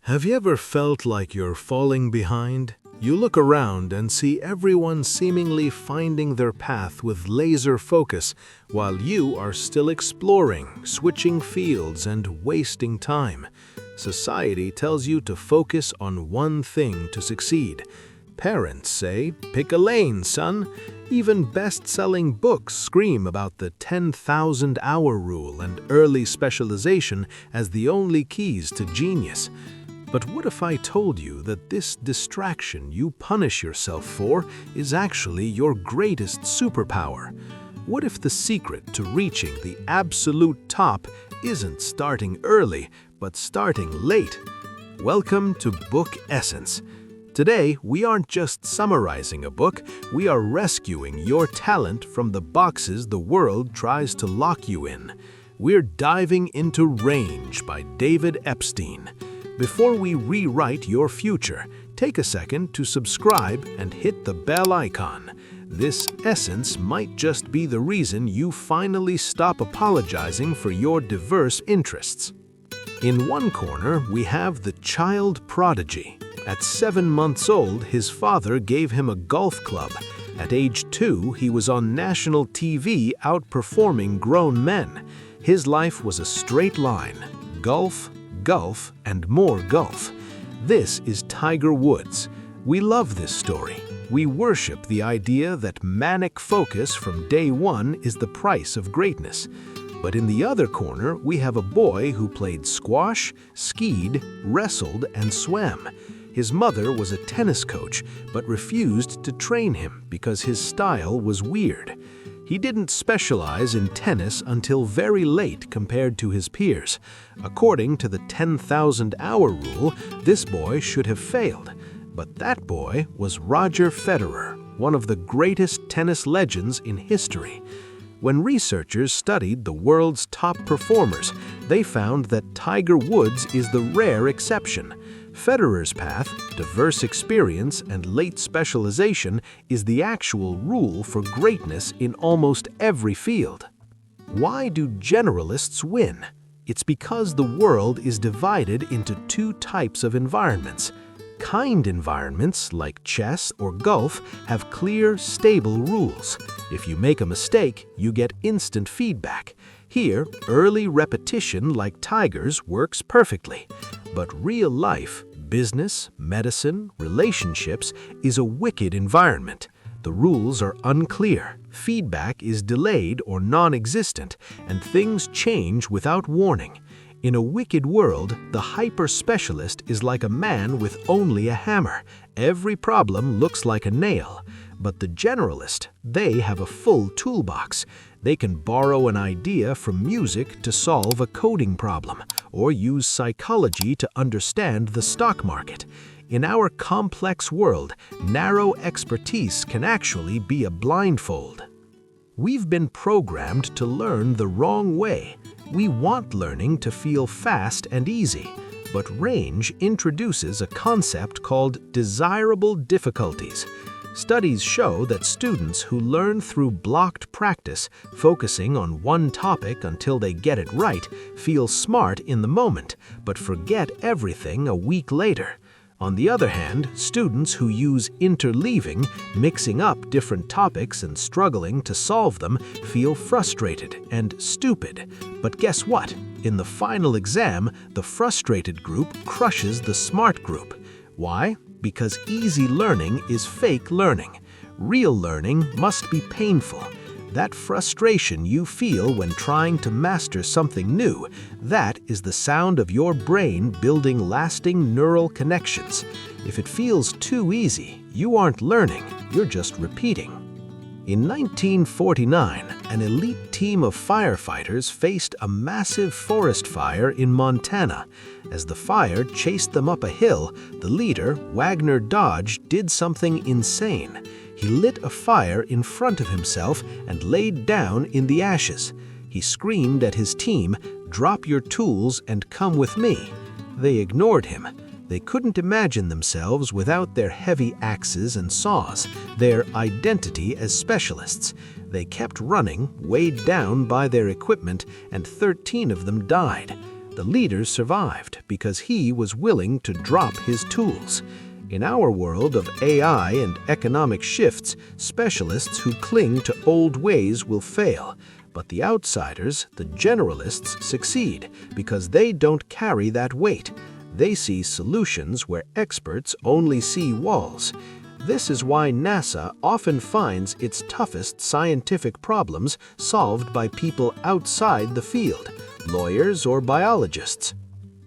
Have you ever felt like you're falling behind? You look around and see everyone seemingly finding their path with laser focus, while you are still exploring, switching fields, and wasting time. Society tells you to focus on one thing to succeed. Parents say, "Pick a lane, son." Even best-selling books scream about the 10,000-hour rule and early specialization as the only keys to genius. But what if I told you that this distraction you punish yourself for is actually your greatest superpower? What if the secret to reaching the absolute top isn't starting early, but starting late? Welcome to Book Essence. Today, we aren't just summarizing a book, we are rescuing your talent from the boxes the world tries to lock you in. We're diving into Range by David Epstein. Before we rewrite your future, take a second to subscribe and hit the bell icon. This essence might just be the reason you finally stop apologizing for your diverse interests. In one corner, we have the child prodigy. At 7 months old, his father gave him a golf club. At age 2, he was on national TV outperforming grown men. His life was a straight line: golf, golf, and more golf. This is Tiger Woods. We love this story. We worship the idea that manic focus from day one is the price of greatness. But in the other corner, we have a boy who played squash, skied, wrestled, and swam. His mother was a tennis coach, but refused to train him because his style was weird. He didn't specialize in tennis until very late compared to his peers. According to the 10,000-hour rule, this boy should have failed. But that boy was Roger Federer, one of the greatest tennis legends in history. When researchers studied the world's top performers, they found that Tiger Woods is the rare exception. Federer's path, diverse experience, and late specialization is the actual rule for greatness in almost every field. Why do generalists win? It's because the world is divided into two types of environments. Kind environments, like chess or golf, have clear, stable rules. If you make a mistake, you get instant feedback. Here, early repetition, like Tiger's, works perfectly. But real life, business, medicine, relationships, is a wicked environment. The rules are unclear, feedback is delayed or non-existent, and things change without warning. In a wicked world, the hyper-specialist is like a man with only a hammer. Every problem looks like a nail. But the generalist, they have a full toolbox. They can borrow an idea from music to solve a coding problem, or use psychology to understand the stock market. In our complex world, narrow expertise can actually be a blindfold. We've been programmed to learn the wrong way. We want learning to feel fast and easy, but Range introduces a concept called desirable difficulties. Studies show that students who learn through blocked practice, focusing on one topic until they get it right, feel smart in the moment, but forget everything a week later. On the other hand, students who use interleaving, mixing up different topics and struggling to solve them, feel frustrated and stupid. But guess what? In the final exam, the frustrated group crushes the smart group. Why? Because easy learning is fake learning. Real learning must be painful. That frustration you feel when trying to master something new, that is the sound of your brain building lasting neural connections. If it feels too easy, you aren't learning, you're just repeating. In 1949, an elite team of firefighters faced a massive forest fire in Montana. As the fire chased them up a hill, the leader, Wagner Dodge, did something insane. He lit a fire in front of himself and laid down in the ashes. He screamed at his team, "Drop your tools and come with me." They ignored him. They couldn't imagine themselves without their heavy axes and saws, their identity as specialists. They kept running, weighed down by their equipment, and 13 of them died. The leaders survived because he was willing to drop his tools. In our world of AI and economic shifts, specialists who cling to old ways will fail. But the outsiders, the generalists, succeed because they don't carry that weight. They see solutions where experts only see walls. This is why NASA often finds its toughest scientific problems solved by people outside the field, lawyers or biologists.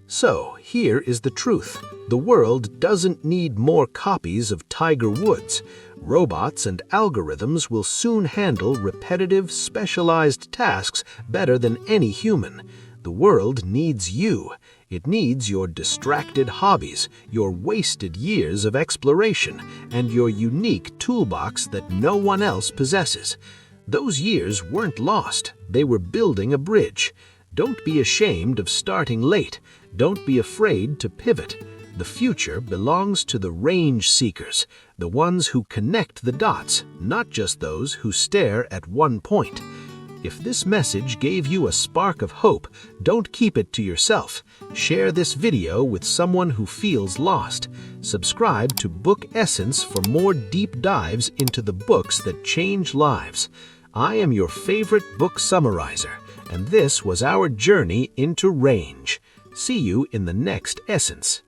So, here is the truth. The world doesn't need more copies of Tiger Woods. Robots and algorithms will soon handle repetitive, specialized tasks better than any human. The world needs you. It needs your distracted hobbies, your wasted years of exploration, and your unique toolbox that no one else possesses. Those years weren't lost. They were building a bridge. Don't be ashamed of starting late. Don't be afraid to pivot. The future belongs to the range seekers, the ones who connect the dots, not just those who stare at one point. If this message gave you a spark of hope, don't keep it to yourself. Share this video with someone who feels lost. Subscribe to Book Essence for more deep dives into the books that change lives. I am your favorite book summarizer, and this was our journey into range. See you in the next Essence.